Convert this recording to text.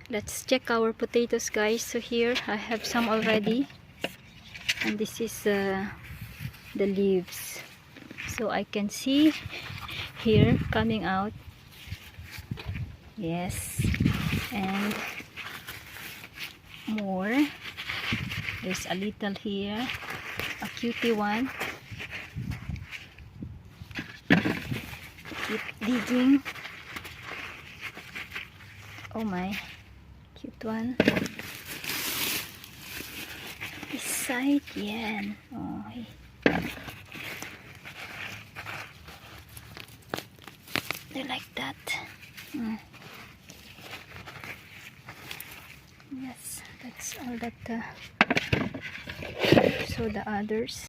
Let's check our potatoes, guys. So here I have some already, and this is the leaves. So I can see here coming out. Yes, and more. There's a little here, a cutie one. Keep digging. Oh my, cute one. This side, yan. Oh, they like that. Yes, that's all that. So the others.